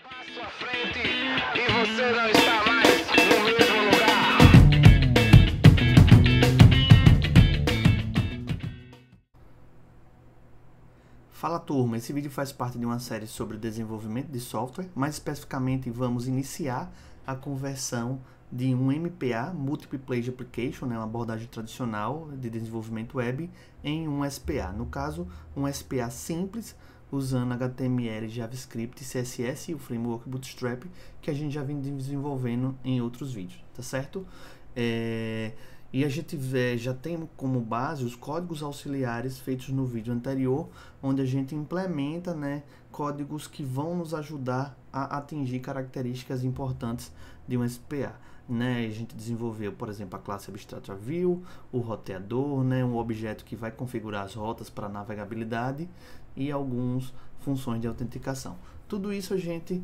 Passo à frente e você não está mais no mesmo lugar. Fala turma, esse vídeo faz parte de uma série sobre desenvolvimento de software, mais especificamente vamos iniciar a conversão de um MPA, Multiple Page Application, uma abordagem tradicional de desenvolvimento web, em um SPA. No caso, um SPA simples, usando HTML, JavaScript, CSS e o framework Bootstrap, que a gente já vem desenvolvendo em outros vídeos, tá certo? E a gente já tem como base os códigos auxiliares feitos no vídeo anterior, onde a gente implementa, códigos que vão nos ajudar a atingir características importantes de um SPA. A gente desenvolveu, por exemplo, a classe Abstract View, o roteador, um objeto que vai configurar as rotas para navegabilidade e algumas funções de autenticação. Tudo isso a gente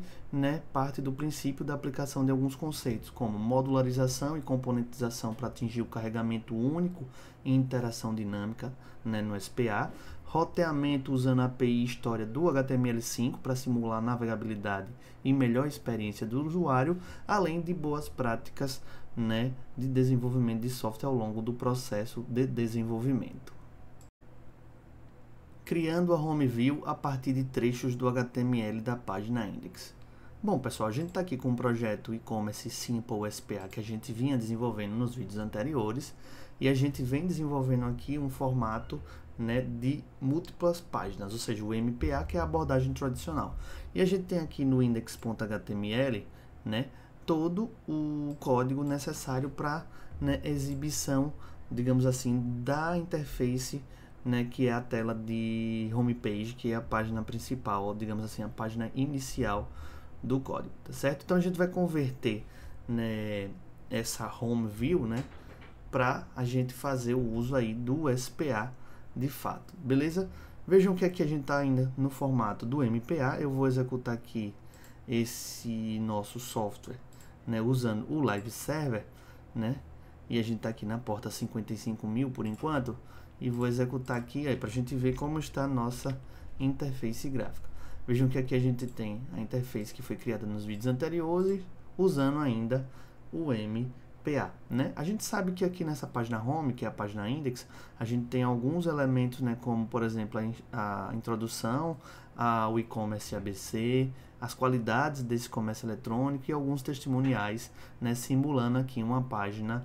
parte do princípio da aplicação de alguns conceitos, como modularização e componentização para atingir o carregamento único e interação dinâmica no SPA, roteamento usando a API história do HTML5 para simular navegabilidade e melhor experiência do usuário, além de boas práticas de desenvolvimento de software ao longo do processo de desenvolvimento. Criando a home view a partir de trechos do HTML da página index. Bom pessoal, a gente está aqui com um projeto e-commerce Simple SPA que a gente vinha desenvolvendo nos vídeos anteriores, e a gente vem desenvolvendo aqui um formato de múltiplas páginas, ou seja, o MPA, que é a abordagem tradicional. E a gente tem aqui no index.html todo o código necessário para exibição, digamos assim, da interface, que é a tela de homepage, que é a página principal, ou digamos assim, a página inicial do código, tá certo? Então a gente vai converter essa home view, para a gente fazer o uso aí do SPA de fato, beleza? Vejam que aqui a gente está ainda no formato do MPA. Eu vou executar aqui esse nosso software, usando o Live Server, e a gente está aqui na porta 55.000 por enquanto, e vou executar aqui para a gente ver como está a nossa interface gráfica. Vejam que aqui a gente tem a interface que foi criada nos vídeos anteriores, usando ainda o MPA. A gente sabe que aqui nessa página home, que é a página index, a gente tem alguns elementos, como por exemplo a introdução ao e-commerce ABC, as qualidades desse comércio eletrônico e alguns testemuniais, simulando aqui uma página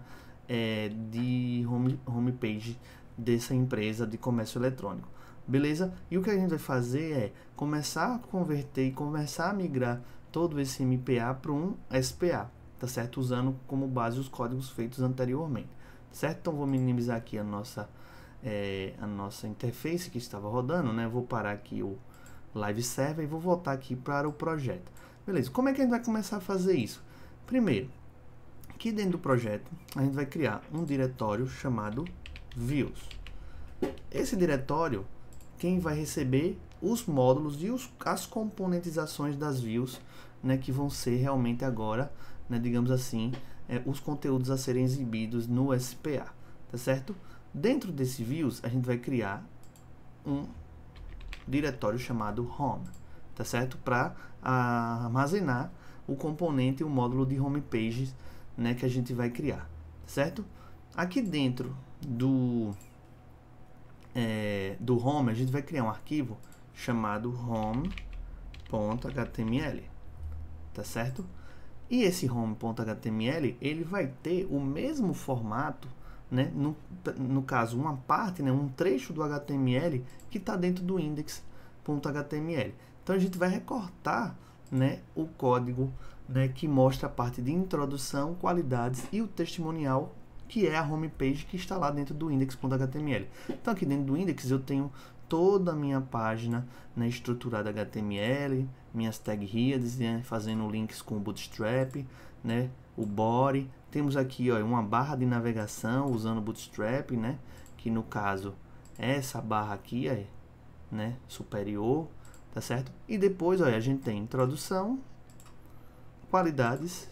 de homepage dessa empresa de comércio eletrônico, beleza? E o que a gente vai fazer é começar a converter e começar a migrar todo esse MPA para um SPA, tá certo? Usando como base os códigos feitos anteriormente, certo? Então vou minimizar aqui a nossa interface que estava rodando, Vou parar aqui o Live Server e vou voltar aqui para o projeto, beleza? Como é que a gente vai começar a fazer isso? Primeiro, aqui dentro do projeto a gente vai criar um diretório chamado Views. Esse diretório, quem vai receber os módulos e as componentizações das views, que vão ser realmente agora, digamos assim, os conteúdos a serem exibidos no SPA, tá certo? Dentro desse views a gente vai criar um diretório chamado home, tá certo? Para armazenar o componente e o módulo de homepage, que a gente vai criar, certo? Aqui dentro do home a gente vai criar um arquivo chamado home.html, tá certo? E esse home.html ele vai ter o mesmo formato, no caso uma parte, um trecho do HTML que está dentro do index.html. Então a gente vai recortar o código que mostra a parte de introdução, qualidades e o testemunial, que é a homepage que está lá dentro do index.html. Então aqui dentro do index eu tenho toda a minha página estruturada HTML, minhas tag headers, fazendo links com o Bootstrap, o body. Temos aqui uma barra de navegação usando o Bootstrap, que no caso é essa barra aqui, superior, tá certo? E depois a gente tem introdução, qualidades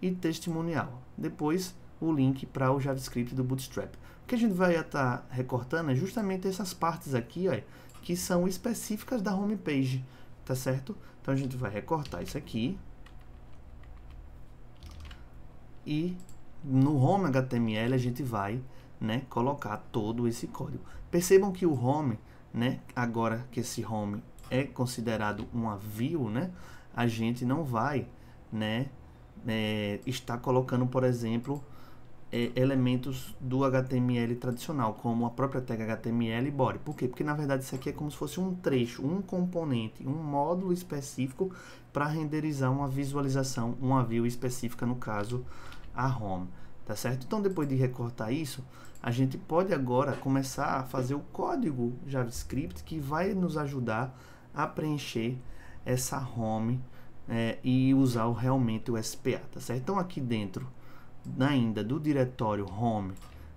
e testemunial. Depois o link para o JavaScript do Bootstrap. O que a gente vai estar recortando é justamente essas partes aqui, que são específicas da homepage, tá certo? Então a gente vai recortar isso aqui e no home HTML a gente vai, né, colocar todo esse código. Percebam que o home, né, agora que esse home é considerado uma view, né, a gente não vai, né, estar colocando, por exemplo, elementos do HTML tradicional, como a própria tag HTML e body. Por quê? Porque na verdade isso aqui é como se fosse um trecho, um componente, um módulo específico para renderizar uma visualização, uma view específica, no caso a home, tá certo? Então depois de recortar isso, a gente pode agora começar a fazer o código JavaScript que vai nos ajudar a preencher essa home e usar realmente o SPA, tá certo? Então aqui dentro ainda do diretório home,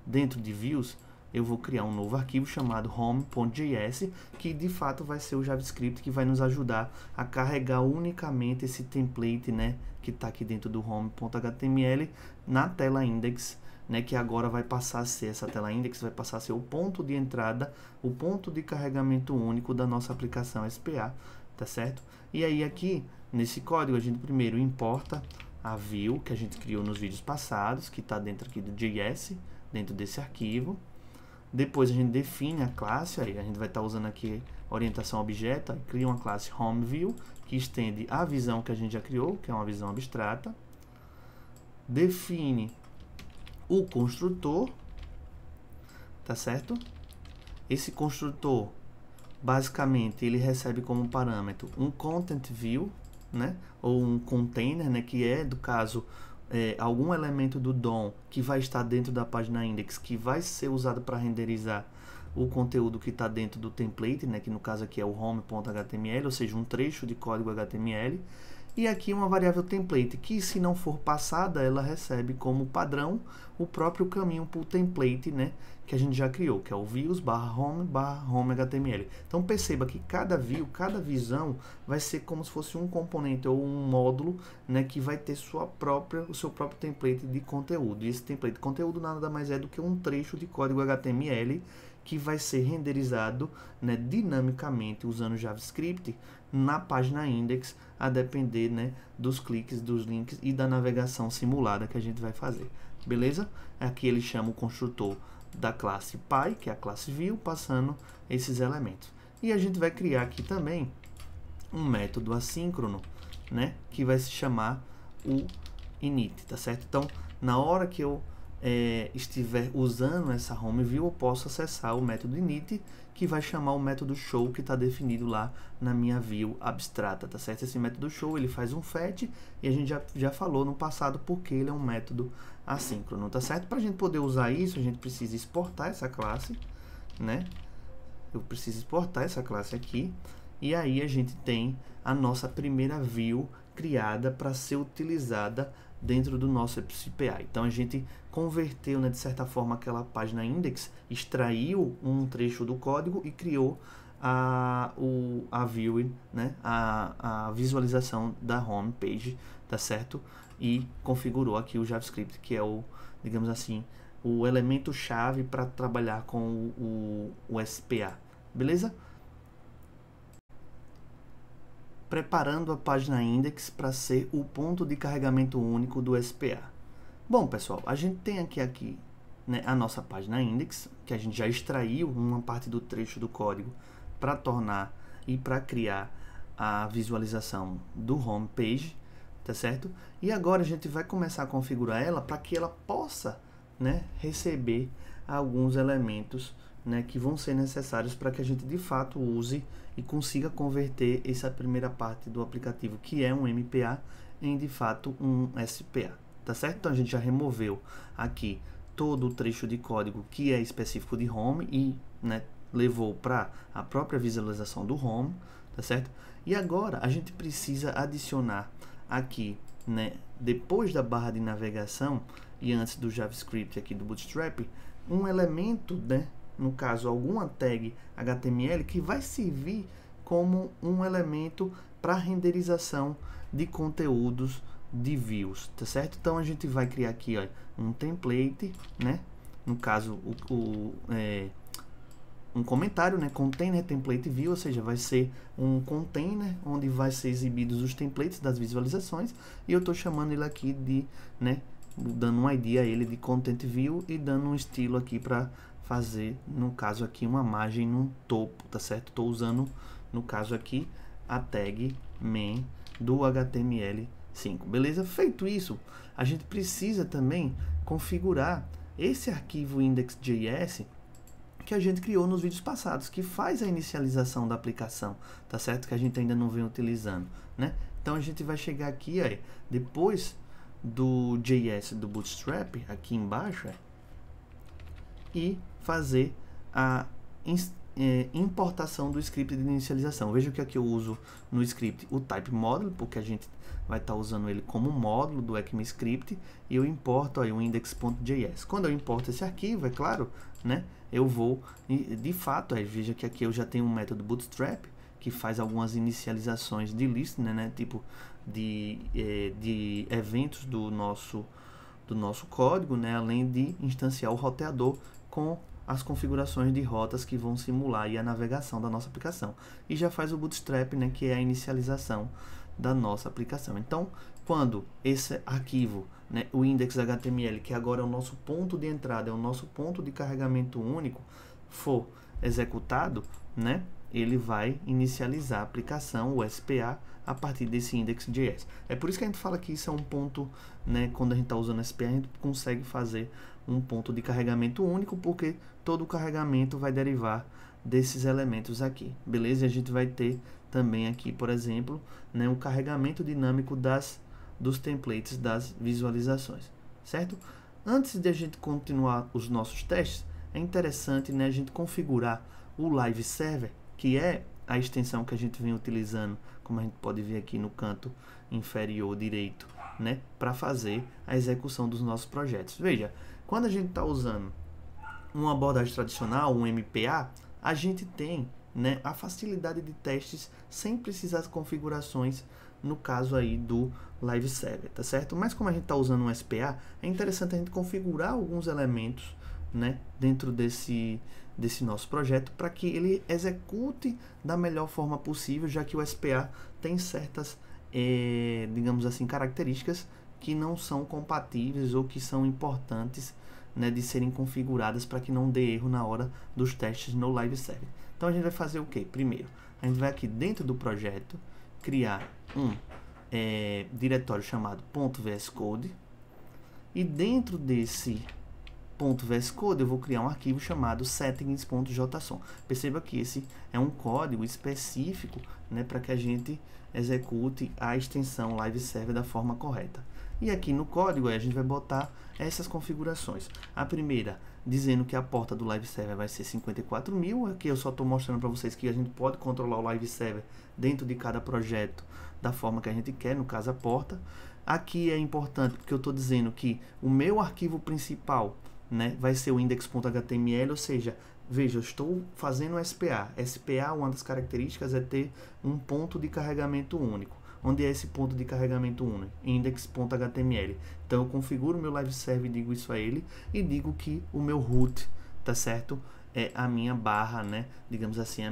dentro de views, eu vou criar um novo arquivo chamado home.js, que de fato vai ser o JavaScript que vai nos ajudar a carregar unicamente esse template, né, que está aqui dentro do home.html na tela index, né, que agora vai passar a ser, essa tela index vai passar a ser o ponto de entrada, o ponto de carregamento único da nossa aplicação SPA, tá certo? E aí aqui, nesse código, a gente primeiro importa a view que a gente criou nos vídeos passados, que está dentro aqui do JS, dentro desse arquivo. Depois a gente define a classe, aí a gente vai estar usando aqui orientação objeto, aí cria uma classe HomeView, que estende a visão que a gente já criou, que é uma visão abstrata. Define o construtor, tá certo? Esse construtor, basicamente, ele recebe como parâmetro um content view, né, ou um container, né, que é, do caso, algum elemento do DOM que vai estar dentro da página index, que vai ser usado para renderizar o conteúdo que está dentro do template, né, que no caso aqui é o home.html, ou seja, um trecho de código HTML. E aqui uma variável template, que se não for passada, ela recebe como padrão o próprio caminho para o template, né, que a gente já criou, que é o views/home/home.html. Então perceba que cada view, cada visão vai ser como se fosse um componente ou um módulo, né, que vai ter o seu próprio template de conteúdo. E esse template de conteúdo nada mais é do que um trecho de código HTML que vai ser renderizado, né, dinamicamente usando JavaScript na página index, a depender, né, dos cliques, dos links e da navegação simulada que a gente vai fazer. Beleza? Aqui ele chama o construtor da classe Py, que é a classe view, passando esses elementos. E a gente vai criar aqui também um método assíncrono, né, que vai se chamar o init, tá certo? Então, na hora que eu estiver usando essa home view, eu posso acessar o método init, que vai chamar o método show que está definido lá na minha view abstrata, tá certo? Esse método show, ele faz um fetch, e a gente já falou no passado porque ele é um método assíncrono, tá certo? Para a gente poder usar isso, a gente precisa exportar essa classe, né? Eu preciso exportar essa classe aqui, e aí a gente tem a nossa primeira view criada para ser utilizada dentro do nosso SPA. Então a gente converteu, né, de certa forma, aquela página index, extraiu um trecho do código e criou a view, né, a visualização da home page, tá certo? E configurou aqui o JavaScript, que é o, digamos assim, o elemento chave para trabalhar com o SPA, beleza? Preparando a página index para ser o ponto de carregamento único do SPA. Bom, pessoal, a gente tem aqui, né, a nossa página index, que a gente já extraiu uma parte do trecho do código para tornar e para criar a visualização do home page, tá certo? E agora a gente vai começar a configurar ela para que ela possa, né, receber alguns elementos, né, que vão ser necessários para que a gente de fato use e consiga converter essa primeira parte do aplicativo, que é um MPA, em de fato um SPA, tá certo? Então a gente já removeu aqui todo o trecho de código que é específico de home e, né, levou para a própria visualização do home, tá certo? E agora a gente precisa adicionar aqui, né, depois da barra de navegação e antes do JavaScript aqui do Bootstrap, um elemento, né, no caso alguma tag HTML que vai servir como um elemento para renderização de conteúdos de views, tá certo? Então a gente vai criar aqui, ó, um template, né, no caso um comentário, né, container template view, ou seja, vai ser um container onde vai ser exibidos os templates das visualizações, e eu estou chamando ele aqui de, né, dando um ID a ele de content view e dando um estilo aqui para fazer, no caso aqui, uma margem no topo, tá certo? Estou usando, no caso aqui, a tag main do HTML5, beleza? Feito isso, a gente precisa também configurar esse arquivo index.js que a gente criou nos vídeos passados, que faz a inicialização da aplicação, tá certo? Que a gente ainda não vem utilizando, né? Então a gente vai chegar aqui, aí, depois do JS do Bootstrap, aqui embaixo, e fazer a importação do script de inicialização. Veja que aqui eu uso no script o type model, porque a gente vai estar usando ele como módulo do ECMAScript, e eu importo aí o index.js. Quando eu importo esse arquivo, é claro, né, eu vou, de fato, veja que aqui eu já tenho um método bootstrap que faz algumas inicializações de listener, né, tipo de eventos do nosso código, né, além de instanciar o roteador com as configurações de rotas que vão simular aí a navegação da nossa aplicação. E já faz o bootstrap, né, que é a inicialização da nossa aplicação. Então, quando esse arquivo, né, o index.html, que agora é o nosso ponto de entrada, é o nosso ponto de carregamento único, for executado, né, ele vai inicializar a aplicação, o SPA, a partir desse index.js. É por isso que a gente fala que isso é um ponto, né, quando a gente está usando SPA, a gente consegue fazer um ponto de carregamento único, porque todo o carregamento vai derivar desses elementos aqui, beleza? E a gente vai ter também aqui, por exemplo, né, o carregamento dinâmico dos templates das visualizações, certo? Antes de a gente continuar os nossos testes, é interessante, né, a gente configurar o Live Server, que é a extensão que a gente vem utilizando, como a gente pode ver aqui no canto inferior direito, né, para fazer a execução dos nossos projetos. Veja, quando a gente está usando uma abordagem tradicional, um MPA, a gente tem, né, a facilidade de testes sem precisar de configurações, no caso aí do Live Server, tá certo? Mas como a gente está usando um SPA, é interessante a gente configurar alguns elementos, né, dentro desse nosso projeto, para que ele execute da melhor forma possível, já que o SPA tem certas, digamos assim, características que não são compatíveis ou que são importantes, né, de serem configuradas para que não dê erro na hora dos testes no Live Server. Então a gente vai fazer o que? Primeiro, a gente vai aqui dentro do projeto criar um diretório chamado .vscode, e dentro desse .vscode eu vou criar um arquivo chamado settings.json. Perceba que esse é um código específico, né, para que a gente execute a extensão Live Server da forma correta. E aqui no código a gente vai botar essas configurações. A primeira, dizendo que a porta do Live Server vai ser 54.000. Aqui eu só estou mostrando para vocês que a gente pode controlar o Live Server dentro de cada projeto da forma que a gente quer, no caso a porta. Aqui é importante porque eu estou dizendo que o meu arquivo principal, né, vai ser o index.html, ou seja, veja, eu estou fazendo SPA. SPA, uma das características é ter um ponto de carregamento único. Onde é esse ponto de carregamento único? Index.html. Então eu configuro o meu Live Server e digo isso a ele, e digo que o meu root, tá certo? É a minha barra, né? Digamos assim,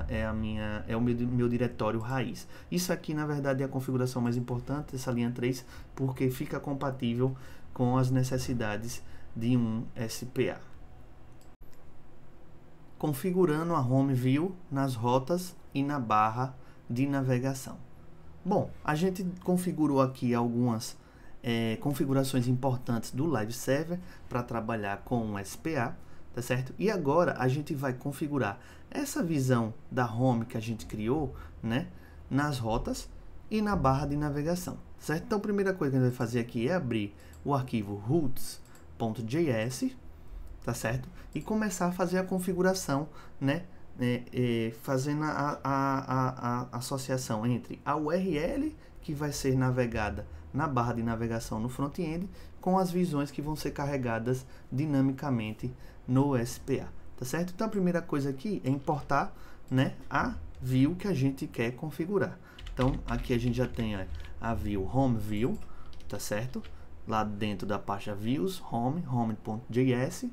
é o meu diretório raiz. Isso aqui, na verdade, é a configuração mais importante, essa linha 3, porque fica compatível com as necessidades de um SPA. Configurando a Home View nas rotas e na barra de navegação. Bom, a gente configurou aqui algumas configurações importantes do Live Server para trabalhar com o SPA, tá certo? E agora a gente vai configurar essa visão da home que a gente criou, né, nas rotas e na barra de navegação, certo? Então a primeira coisa que a gente vai fazer aqui é abrir o arquivo routes.js, tá certo? E começar a fazer a configuração, né, fazendo a associação entre a URL que vai ser navegada na barra de navegação no front-end com as visões que vão ser carregadas dinamicamente no SPA, tá certo? Então a primeira coisa aqui é importar, né, a view que a gente quer configurar. Então aqui a gente já tem a view home view, tá certo? Lá dentro da pasta views home.js.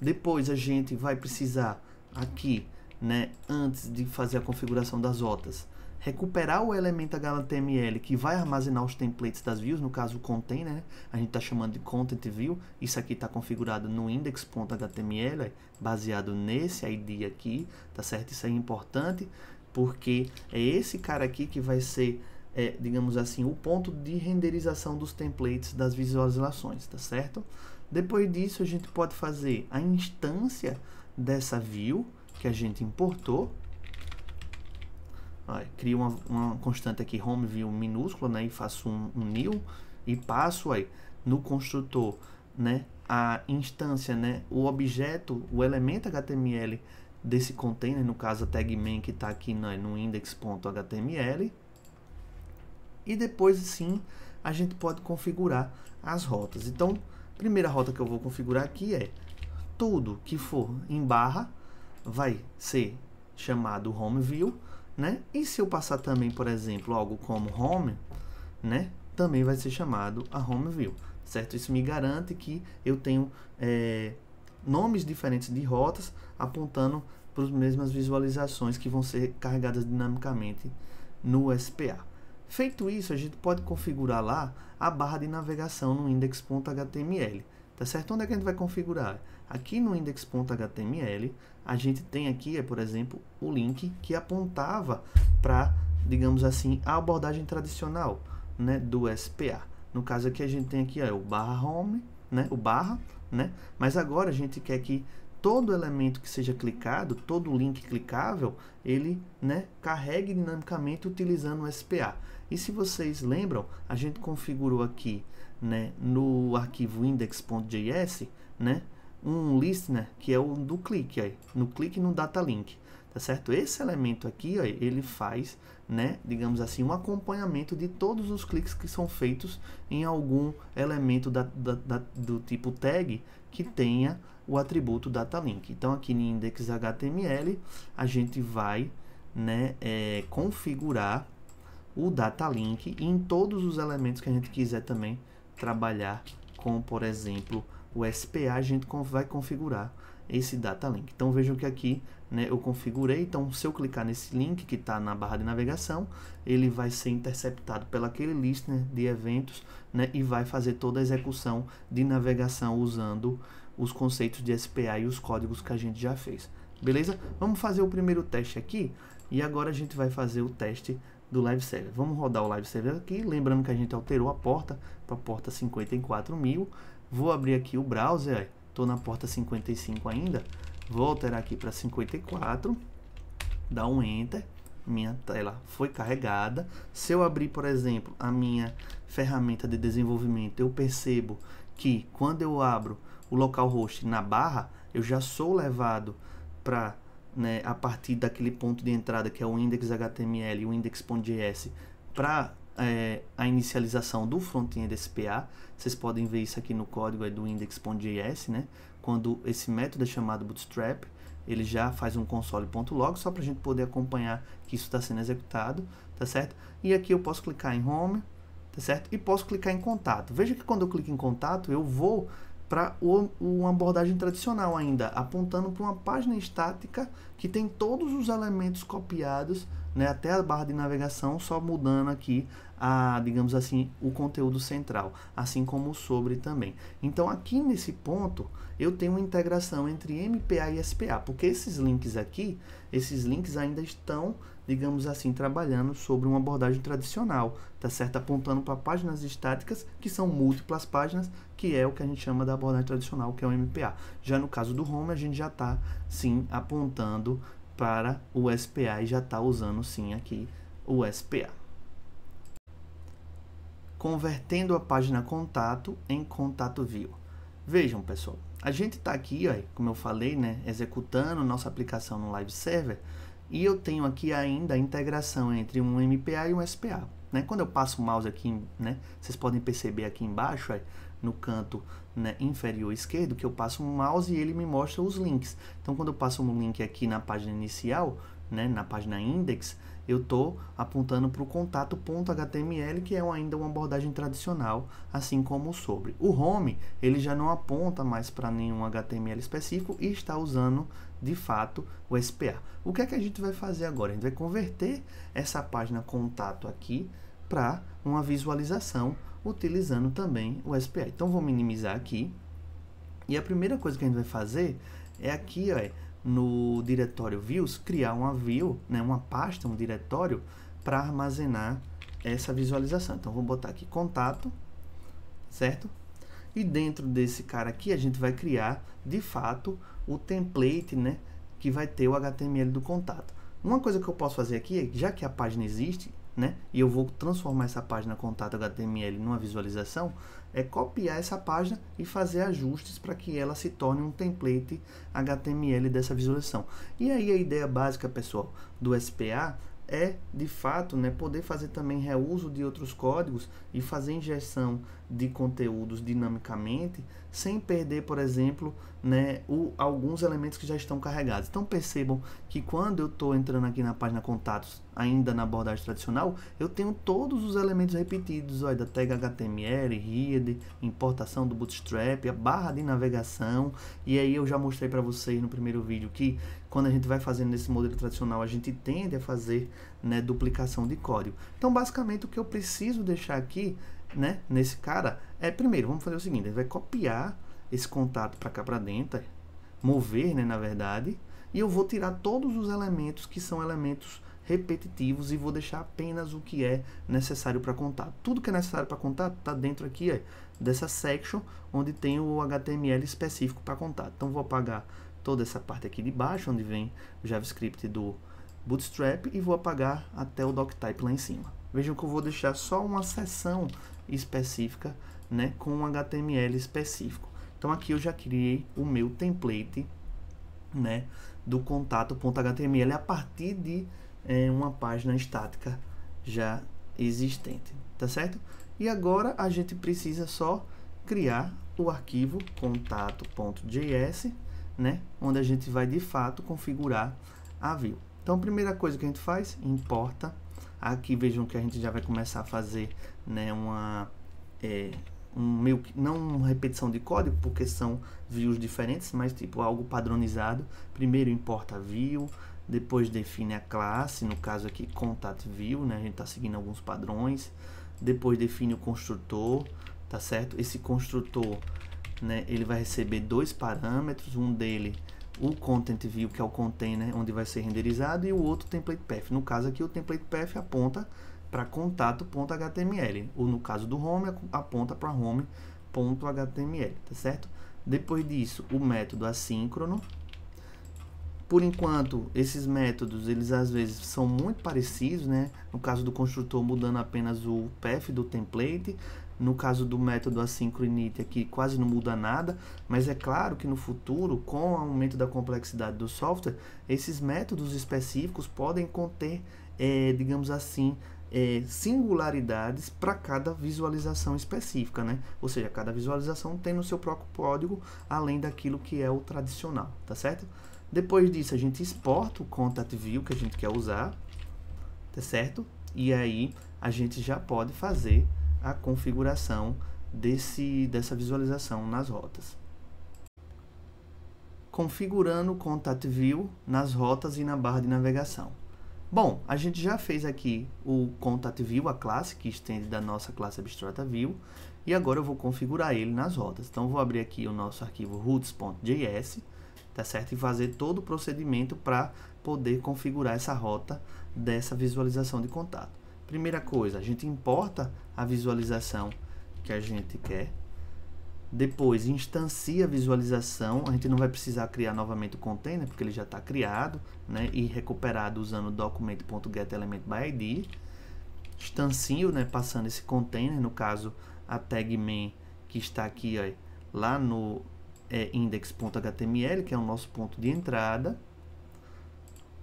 Depois a gente vai precisar aqui, né, antes de fazer a configuração das rotas, recuperar o elemento HTML que vai armazenar os templates das views, no caso o container, né? A gente está chamando de content view. Isso aqui está configurado no index.html, baseado nesse ID aqui, tá certo? Isso é importante porque é esse cara aqui que vai ser, digamos assim, o ponto de renderização dos templates das visualizações, tá certo? Depois disso a gente pode fazer a instância dessa view que a gente importou. Crio uma constante aqui, home view minúscula, né, e faço um new e passo aí no construtor, né, a instância, né, o objeto, o elemento HTML desse container, no caso a tag main que está aqui no index.html, e depois sim a gente pode configurar as rotas. Então, a primeira rota que eu vou configurar aqui é tudo que for em barra vai ser chamado home view, né? E se eu passar também, por exemplo, algo como home, né, também vai ser chamado a home view, certo? Isso me garante que eu tenho nomes diferentes de rotas apontando para as mesmas visualizações que vão ser carregadas dinamicamente no SPA. Feito isso, a gente pode configurar lá a barra de navegação no index.html, tá certo? Onde é que a gente vai configurar? Aqui no index.html, a gente tem aqui, por exemplo, o link que apontava para, digamos assim, a abordagem tradicional, né, do SPA. No caso aqui a gente tem aqui o barra home, né, o barra, né, mas agora a gente quer que todo elemento que seja clicado, todo link clicável, ele, né, carregue dinamicamente utilizando o SPA. E se vocês lembram, a gente configurou aqui, né, no arquivo index.js, né, um listener que é o do clique, aí, no clique no data link, tá certo? Esse elemento aqui, ó, ele faz, né, digamos assim, um acompanhamento de todos os cliques que são feitos em algum elemento do tipo tag que tenha o atributo data link. Então aqui no index.html a gente vai, né, configurar o data link em todos os elementos que a gente quiser também trabalhar com, por exemplo, o SPA, a gente vai configurar esse data link. Então vejam que aqui, né, eu configurei. Então se eu clicar nesse link que está na barra de navegação, ele vai ser interceptado pelo aquele listener de eventos, né, e vai fazer toda a execução de navegação usando os conceitos de SPA e os códigos que a gente já fez. Beleza? Vamos fazer o primeiro teste aqui e agora a gente vai fazer o teste do Live Server. Vamos rodar o Live Server aqui, lembrando que a gente alterou a porta para a porta 54.000. Vou abrir aqui o browser, estou na porta 55 ainda, vou alterar aqui para 54, dar um Enter, minha tela foi carregada. Se eu abrir, por exemplo, a minha ferramenta de desenvolvimento, eu percebo que quando eu abro o localhost na barra, eu já sou levado para, né, a partir daquele ponto de entrada que é o index.html e o index.js para a inicialização do front-end SPA. Vocês podem ver isso aqui no código do index.js, né? Quando esse método é chamado bootstrap, ele já faz um console.log, só para a gente poder acompanhar que isso está sendo executado, tá certo? E aqui eu posso clicar em home, tá certo? E posso clicar em contato. Veja que quando eu clico em contato, eu vou para uma abordagem tradicional ainda, apontando para uma página estática que tem todos os elementos copiados, né, até a barra de navegação, só mudando aqui digamos assim, o conteúdo central, assim como o sobre também. Então aqui nesse ponto eu tenho uma integração entre MPA e SPA, porque esses links aqui, esses links ainda estão, digamos assim, trabalhando sobre uma abordagem tradicional, tá certo? Apontando para páginas estáticas, que são múltiplas páginas, que é o que a gente chama da abordagem tradicional, que é o MPA. Já no caso do home, a gente já está, sim, apontando para o SPA e já está usando, sim, aqui o SPA. Convertendo a página contato em contato view. Vejam, pessoal, a gente está aqui, ó, como eu falei, né, executando nossa aplicação no Live Server, e eu tenho aqui ainda a integração entre um MPA e um SPA. Né? Quando eu passo o mouse aqui, né, vocês podem perceber aqui embaixo, ó, no canto, né, inferior esquerdo, que eu passo um mouse e ele me mostra os links. Então, quando eu passo um link aqui na página inicial, né, na página index, eu estou apontando para o contato.html, que é ainda uma abordagem tradicional, assim como o sobre. O home, ele já não aponta mais para nenhum HTML específico e está usando, de fato o SPA. O que é que a gente vai fazer agora? A gente vai converter essa página contato aqui para uma visualização utilizando também o SPA. Então vou minimizar aqui. E a primeira coisa que a gente vai fazer é aqui, ó, no diretório views, criar uma view, né, uma pasta, um diretório para armazenar essa visualização. Então vou botar aqui contato, certo? E dentro desse cara aqui a gente vai criar de fato o template, né, que vai ter o HTML do contato. Uma coisa que eu posso fazer aqui, já que a página existe, né, e eu vou transformar essa página contato HTML numa visualização, é copiar essa página e fazer ajustes para que ela se torne um template HTML dessa visualização. E aí a ideia básica, pessoal, do SPA é, de fato, né, poder fazer também reuso de outros códigos e fazer injeção de conteúdos dinamicamente, sem perder, por exemplo, né, alguns elementos que já estão carregados. Então percebam que quando eu estou entrando aqui na página contatos, ainda na abordagem tradicional, eu tenho todos os elementos repetidos, ó, da tag HTML, header, importação do Bootstrap, a barra de navegação, e aí eu já mostrei para vocês no primeiro vídeo que quando a gente vai fazendo nesse modelo tradicional, a gente tende a fazer, né, duplicação de código. Então basicamente o que eu preciso deixar aqui, né, nesse cara, primeiro, vamos fazer o seguinte, a gente vai copiar esse contato para cá para dentro, mover, né, na verdade, e eu vou tirar todos os elementos que são elementos repetitivos e vou deixar apenas o que é necessário para contato. Tudo que é necessário para contato está dentro aqui, dessa section, onde tem o HTML específico para contato. Então vou apagar toda essa parte aqui de baixo, onde vem o JavaScript do Bootstrap, e vou apagar até o doctype lá em cima. Vejam que eu vou deixar só uma seção específica, né, com um HTML específico. Então aqui eu já criei o meu template, né, do contato.html a partir de uma página estática já existente, tá certo? E agora a gente precisa só criar o arquivo contato.js, né, onde a gente vai de fato configurar a view. Então a primeira coisa que a gente faz, importa. Aqui vejam que a gente já vai começar a fazer, né, não uma repetição de código, porque são views diferentes, mas tipo algo padronizado. Primeiro importa a view, depois define a classe, no caso aqui contact view, né, a gente está seguindo alguns padrões. Depois define o construtor, tá certo? Esse construtor, né, ele vai receber dois parâmetros, um dele o content view, que é o container onde vai ser renderizado, e o outro template path. No caso aqui o template path aponta para contato.html, ou no caso do home aponta para home.html, tá certo? Depois disso o método assíncrono. Por enquanto esses métodos eles às vezes são muito parecidos, né? No caso do construtor mudando apenas o path do template. No caso do método asynchronity aqui quase não muda nada, mas é claro que no futuro, com o aumento da complexidade do software, esses métodos específicos podem conter, digamos assim, singularidades para cada visualização específica, né? Ou seja, cada visualização tem no seu próprio código, além daquilo que é o tradicional, tá certo? Depois disso a gente exporta o contact view que a gente quer usar, tá certo? E aí a gente já pode fazer a configuração dessa visualização nas rotas. Configurando o Contact View nas rotas e na barra de navegação. Bom, a gente já fez aqui o Contact View, a classe que estende da nossa classe Abstrata View, e agora eu vou configurar ele nas rotas. Então, eu vou abrir aqui o nosso arquivo routes.js, tá certo? E fazer todo o procedimento para poder configurar essa rota dessa visualização de contato. Primeira coisa, a gente importa a visualização que a gente quer. Depois, instancia a visualização. A gente não vai precisar criar novamente o container, porque ele já está criado, né, e recuperado usando o document.getElementById. Instancio, né, passando esse container, no caso, a tag main, que está aqui, ó, lá no index.html, que é o nosso ponto de entrada.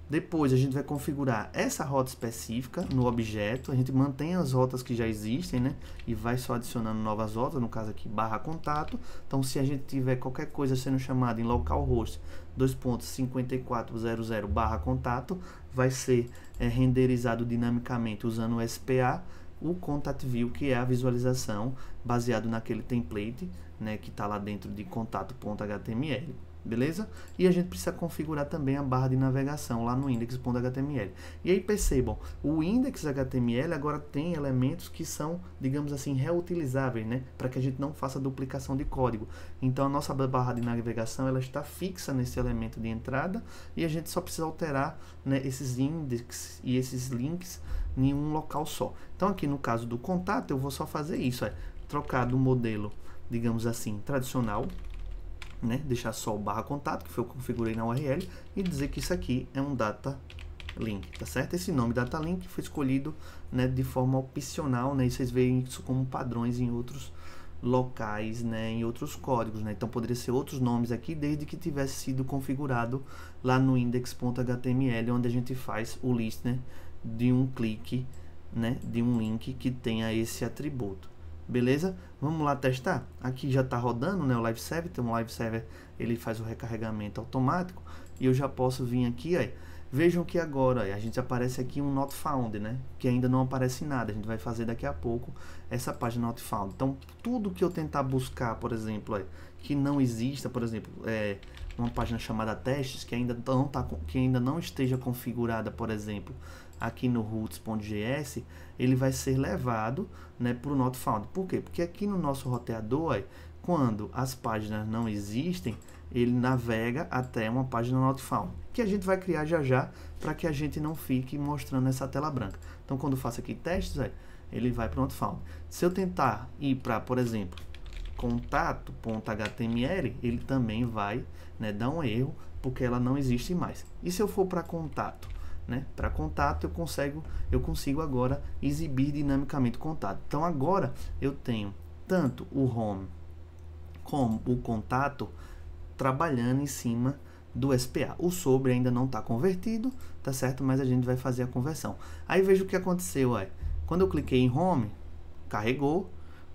Depois a gente vai configurar essa rota específica no objeto. A gente mantém as rotas que já existem, né? E vai só adicionando novas rotas, no caso aqui barra contato. Então se a gente tiver qualquer coisa sendo chamada em localhost 2.5400 barra contato, vai ser renderizado dinamicamente usando o SPA, o contact view, que é a visualização baseado naquele template, né, que está lá dentro de contato.html. beleza? E a gente precisa configurar também a barra de navegação lá no index.html. E aí percebam, o index.html agora tem elementos que são, digamos assim, reutilizáveis, né? Para que a gente não faça duplicação de código. Então a nossa barra de navegação ela está fixa nesse elemento de entrada e a gente só precisa alterar, né, esses index e esses links em um local só. Então aqui no caso do contato eu vou só fazer isso, trocar do modelo, digamos assim, tradicional, né, deixar só o barra contato, que foi eu configurei na URL, e dizer que isso aqui é um data link, tá certo? Esse nome data link foi escolhido, né, de forma opcional, né, e vocês veem isso como padrões em outros locais, né, em outros códigos, né? Então poderia ser outros nomes aqui, desde que tivesse sido configurado lá no index.html, onde a gente faz o listener de um clique, né, de um link que tenha esse atributo. Beleza? Vamos lá testar? Aqui já está rodando, né, o Live Server. Então o Live Server ele faz o recarregamento automático e eu já posso vir aqui, ó. Vejam que agora a gente aparece aqui um Not Found, né, que ainda não aparece nada. A gente vai fazer daqui a pouco essa página Not Found. Então tudo que eu tentar buscar, por exemplo, que não exista, por exemplo, uma página chamada testes que ainda não esteja configurada, por exemplo, aqui no roots.js, ele vai ser levado, né, para o Not Found. Por quê? Porque aqui no nosso roteador, quando as páginas não existem, ele navega até uma página Not Found, que a gente vai criar já já, para que a gente não fique mostrando essa tela branca. Então, quando eu faço aqui testes, ele vai para o Not Found. Se eu tentar ir para, por exemplo, contato.html, ele também vai, né, dar um erro, porque ela não existe mais. E se eu for para contato, né, para contato eu consigo agora exibir dinamicamente o contato. Então agora eu tenho tanto o home como o contato trabalhando em cima do SPA. O sobre ainda não está convertido, tá certo? Mas a gente vai fazer a conversão. Aí veja o que aconteceu, quando eu cliquei em home, carregou.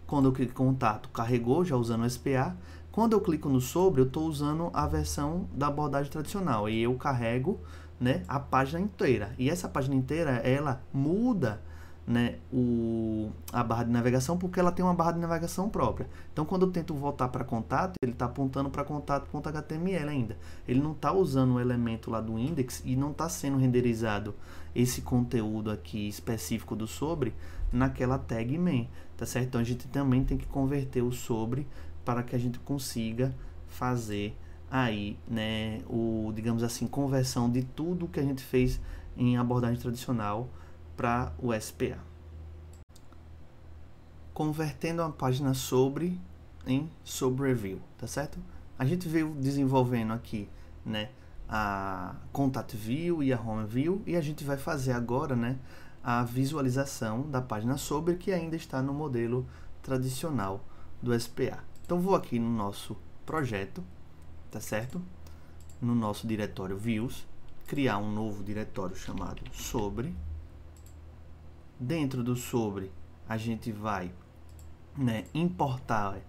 Quando eu clico em contato, carregou, já usando o SPA. Quando eu clico no sobre, eu estou usando a versão da abordagem tradicional e eu carrego, né, a página inteira. E essa página inteira, ela muda, né, a barra de navegação, porque ela tem uma barra de navegação própria. Então, quando eu tento voltar para contato, ele está apontando para contato.html ainda. Ele não está usando o elemento lá do index e não está sendo renderizado esse conteúdo aqui específico do sobre naquela tag main, tá certo? Então, a gente também tem que converter o sobre para que a gente consiga fazer aí, né, digamos assim, conversão de tudo que a gente fez em abordagem tradicional para o SPA. Convertendo a página sobre em sobre review, tá certo? A gente veio desenvolvendo aqui, né, a contact view e a home view, e a gente vai fazer agora, né, a visualização da página sobre, que ainda está no modelo tradicional do SPA. Então vou aqui no nosso projeto, tá certo? No nosso diretório views, criar um novo diretório chamado sobre. Dentro do sobre, a gente vai, né, importar,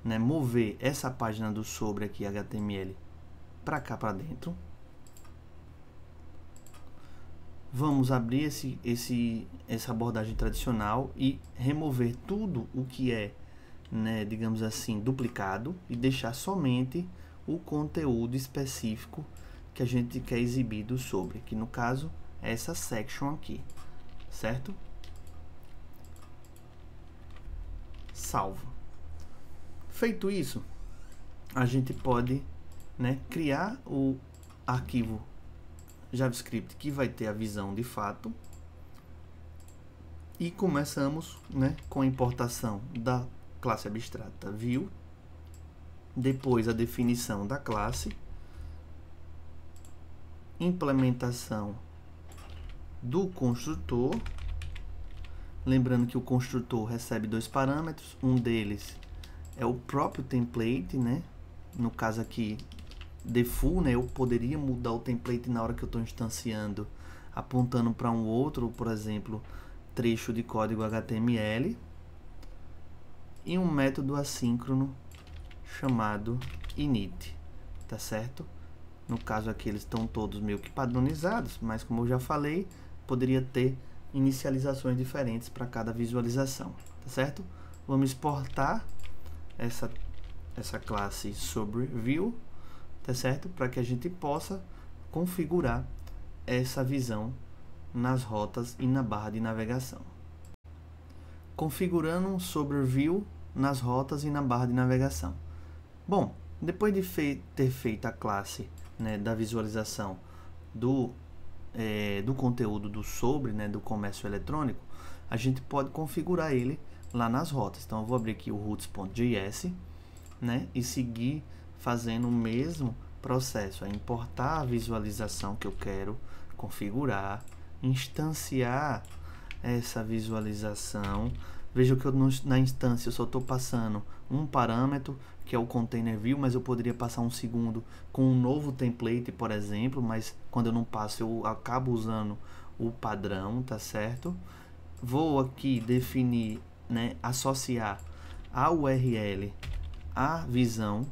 né, mover essa página do sobre aqui, HTML, para cá, para dentro. Vamos abrir essa abordagem tradicional e remover tudo o que é, né, digamos assim, duplicado, e deixar somente o conteúdo específico que a gente quer exibir do sobre, que no caso é essa section aqui, certo? Salvo. Feito isso, a gente pode, né, criar o arquivo JavaScript que vai ter a visão de fato, e começamos, né, com a importação da classe abstrata view, depois a definição da classe, implementação do construtor. Lembrando que o construtor recebe dois parâmetros, um deles é o próprio template, né? No caso aqui, default, né? Eu poderia mudar o template na hora que eu estou instanciando, apontando para um outro, por exemplo, trecho de código HTML, e um método assíncrono chamado init, tá certo? No caso aqui eles estão todos meio que padronizados, mas como eu já falei, poderia ter inicializações diferentes para cada visualização, tá certo? Vamos exportar essa classe sobre view tá certo? Para que a gente possa configurar essa visão nas rotas e na barra de navegação. Configurando sobre View nas rotas e na barra de navegação. Bom, depois de ter feito a classe, né, da visualização do conteúdo do sobre, né, do comércio eletrônico, a gente pode configurar ele lá nas rotas. Então eu vou abrir aqui o routes.js, né, e seguir fazendo o mesmo processo, importar a visualização que eu quero configurar, instanciar essa visualização. Veja que na instância eu só estou passando um parâmetro, que é o container view, mas eu poderia passar um segundo com um novo template, por exemplo, mas quando eu não passo eu acabo usando o padrão, tá certo? Vou aqui definir, né, associar a URL a visão,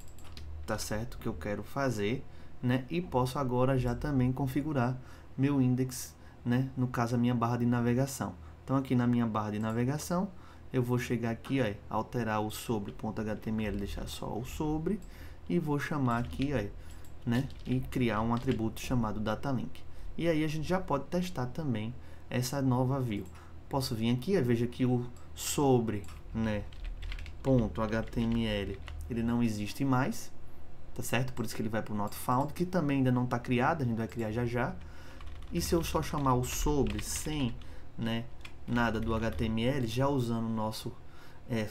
tá certo, que eu quero fazer, né, e posso agora já também configurar meu index, né, no caso a minha barra de navegação. Então aqui na minha barra de navegação eu vou chegar aqui, ó, alterar o sobre.html, deixar só o sobre, e vou chamar aqui, ó, né, e criar um atributo chamado datalink. E aí a gente já pode testar também essa nova view. Posso vir aqui, ó, veja que o sobre, né, .html, ele não existe mais, tá certo? Por isso que ele vai para o not found, que também ainda não está criado, a gente vai criar já já. E se eu só chamar o sobre sem, né, nada do HTML, já usando o nosso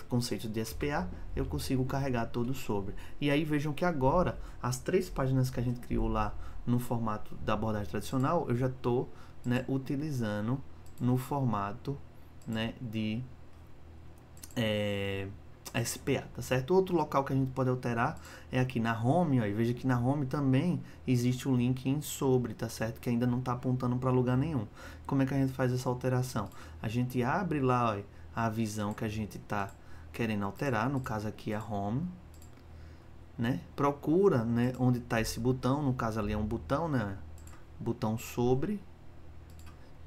conceito de SPA, eu consigo carregar todo sobre. E aí vejam que agora, as 3 páginas que a gente criou lá no formato da abordagem tradicional, eu já estou, né, utilizando no formato, né, de SPA, tá certo? Outro local que a gente pode alterar é aqui na home, ó, e veja que na home também existe o link em sobre, tá certo? Que ainda não está apontando para lugar nenhum. Como é que a gente faz essa alteração? A gente abre lá, ó, a visão que a gente está querendo alterar, no caso aqui a home, né? Procura, né, onde está esse botão, no caso ali é um botão, né? Botão sobre.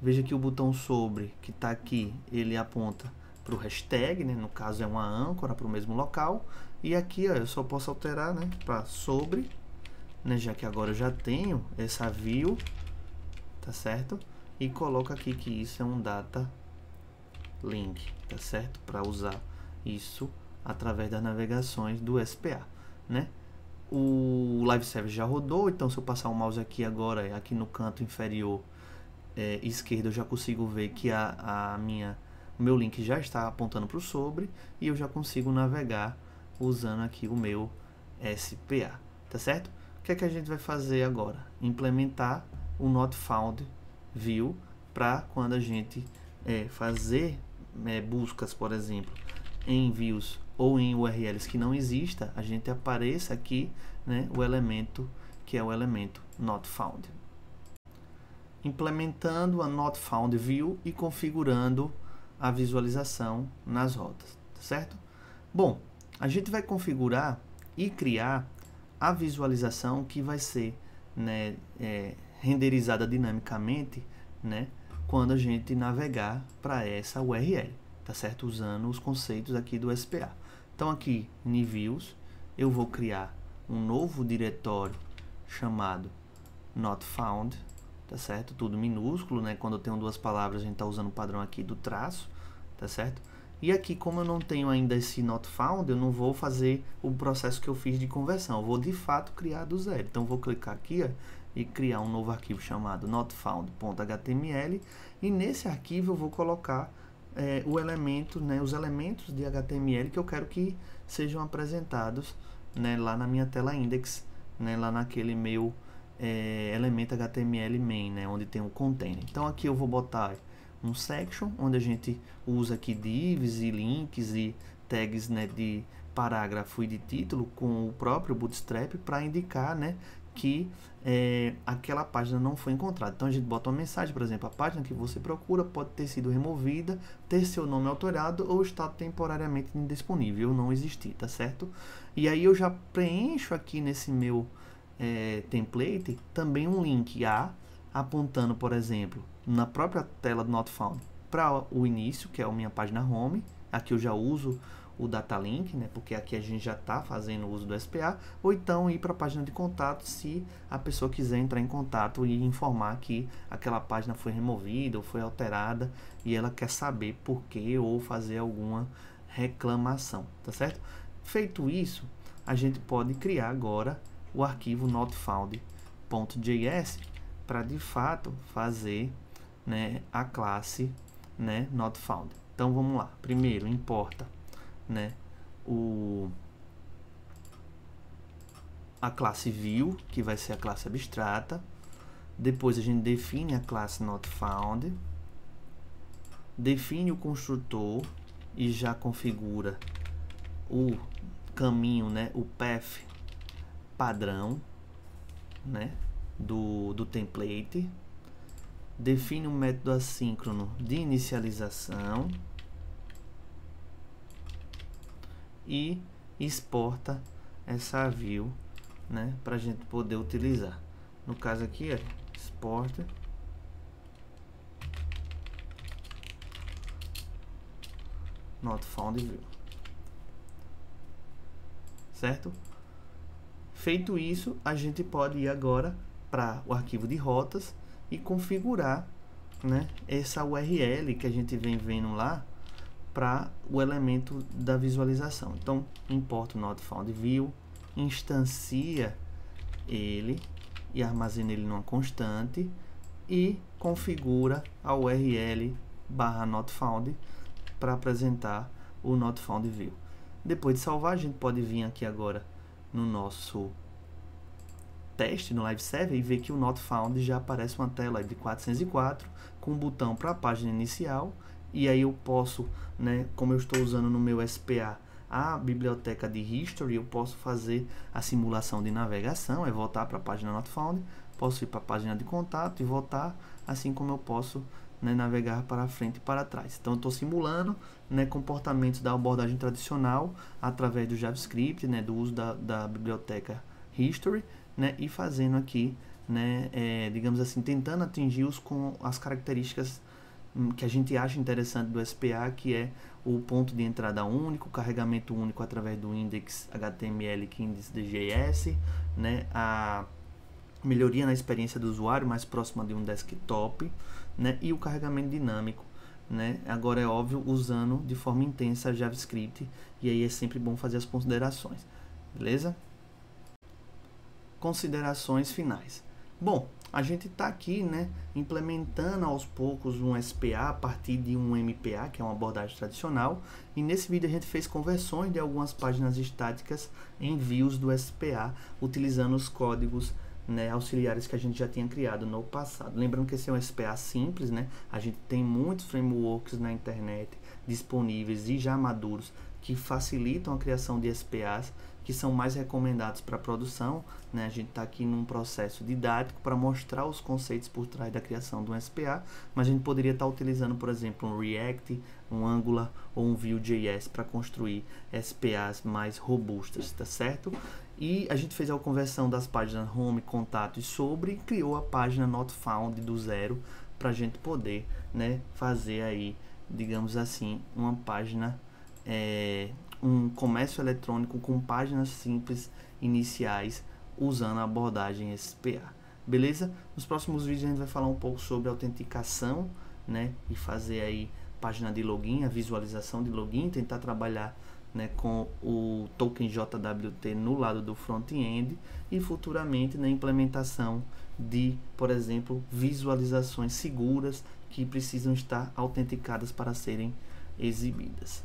Veja que o botão sobre que está aqui, ele aponta para o hashtag, né? No caso é uma âncora para o mesmo local. E aqui, ó, eu só posso alterar, né, para sobre, né, já que agora eu já tenho essa view, tá certo? E coloco aqui que isso é um data link, tá certo? Para usar isso através das navegações do SPA, né? O live service já rodou, então se eu passar o mouse aqui agora, aqui no canto inferior esquerdo, eu já consigo ver que o meu link já está apontando para o sobre, e eu já consigo navegar usando aqui o meu SPA, tá certo? O que é que a gente vai fazer agora? Implementar o not found view para quando a gente fazer buscas, por exemplo, em views ou em URLs que não exista, a gente apareça aqui, né, o elemento que é o elemento not found. Implementando a not found view e configurando a visualização nas rotas, tá certo? Bom, a gente vai configurar e criar a visualização que vai ser, né, renderizada dinamicamente, né, quando a gente navegar para essa URL, tá certo? Usando os conceitos aqui do SPA. Então aqui em Views eu vou criar um novo diretório chamado not found, tá certo? Tudo minúsculo, né? Quando eu tenho 2 palavras, a gente está usando o padrão aqui do traço, tá certo? E aqui, como eu não tenho ainda esse not found, eu não vou fazer o processo que eu fiz de conversão. Eu vou, de fato, criar do zero. Então, eu vou clicar aqui, ó, e criar um novo arquivo chamado notfound.html. E nesse arquivo, eu vou colocar o elemento, né, os elementos de HTML que eu quero que sejam apresentados, né, lá na minha tela index, né, lá naquele meu elemento HTML main, né, onde tem o container. Então aqui eu vou botar um section, onde a gente usa aqui divs e links e tags, né, de parágrafo e de título com o próprio Bootstrap para indicar, né, que aquela página não foi encontrada. Então a gente bota uma mensagem, por exemplo, a página que você procura pode ter sido removida, ter seu nome alterado ou estar temporariamente indisponível ou não existir, tá certo? E aí eu já preencho aqui nesse meu template também um link apontando, por exemplo, na própria tela do Not Found para o início, que é a minha página home. Aqui eu já uso o data link, né, porque aqui a gente já está fazendo uso do SPA, ou então ir para a página de contato se a pessoa quiser entrar em contato e informar que aquela página foi removida ou foi alterada e ela quer saber por quê ou fazer alguma reclamação, tá certo? Feito isso, a gente pode criar agora o arquivo notfound.js para de fato fazer, né, a classe, né, notfound. Então vamos lá. Primeiro importa, né, a classe view, que vai ser a classe abstrata. Depois a gente define a classe notfound, define o construtor e já configura o caminho, né, o path padrão, né, do template. Define um método assíncrono de inicialização e exporta essa view, né, para a gente poder utilizar. No caso aqui é exporta notfound view, certo? Feito isso, a gente pode ir agora para o arquivo de rotas e configurar, né, essa URL que a gente vem vendo lá para o elemento da visualização. Então, importa o notfound view, instancia ele e armazena ele numa constante e configura a URL /notfound para apresentar o notfound view. Depois de salvar, a gente pode vir aqui agora no nosso teste no Live Server e ver que o notfound já aparece uma tela de 404 com um botão para a página inicial, e aí eu posso, né, como eu estou usando no meu SPA a biblioteca de history, eu posso fazer a simulação de navegação, é voltar para a página notfound, posso ir para a página de contato e voltar, assim como eu posso, né, navegar para frente e para trás. Então eu estou simulando, né, comportamentos da abordagem tradicional através do JavaScript, né, do uso da biblioteca history, né, e fazendo aqui, né, digamos assim, tentando atingi-los com as características que a gente acha interessante do SPA, que é o ponto de entrada único, carregamento único através do index HTML que index.js, né, a melhoria na experiência do usuário mais próxima de um desktop, né, e o carregamento dinâmico, né, agora é óbvio usando de forma intensa JavaScript, e aí é sempre bom fazer as considerações, beleza? Considerações finais. Bom, a gente está aqui, né, implementando aos poucos um SPA a partir de um MPA, que é uma abordagem tradicional, e nesse vídeo a gente fez conversões de algumas páginas estáticas em views do SPA, utilizando os códigos, né, auxiliares que a gente já tinha criado no passado. Lembrando que esse é um SPA simples, né, a gente tem muitos frameworks na internet disponíveis e já maduros que facilitam a criação de SPAs, que são mais recomendados para produção, né? A gente está aqui num processo didático para mostrar os conceitos por trás da criação de um SPA, mas a gente poderia estar utilizando, por exemplo, um React, um Angular ou um Vue.js para construir SPAs mais robustas, tá certo? E a gente fez a conversão das páginas Home, Contato e Sobre, e criou a página Notfound do zero para a gente poder, né, fazer aí, digamos assim, uma página, um comércio eletrônico com páginas simples iniciais usando a abordagem SPA, beleza? Nos próximos vídeos a gente vai falar um pouco sobre autenticação, né, e fazer aí página de login, a visualização de login, tentar trabalhar, né, com o token JWT no lado do front-end e futuramente na implementação de, por exemplo, visualizações seguras que precisam estar autenticadas para serem exibidas.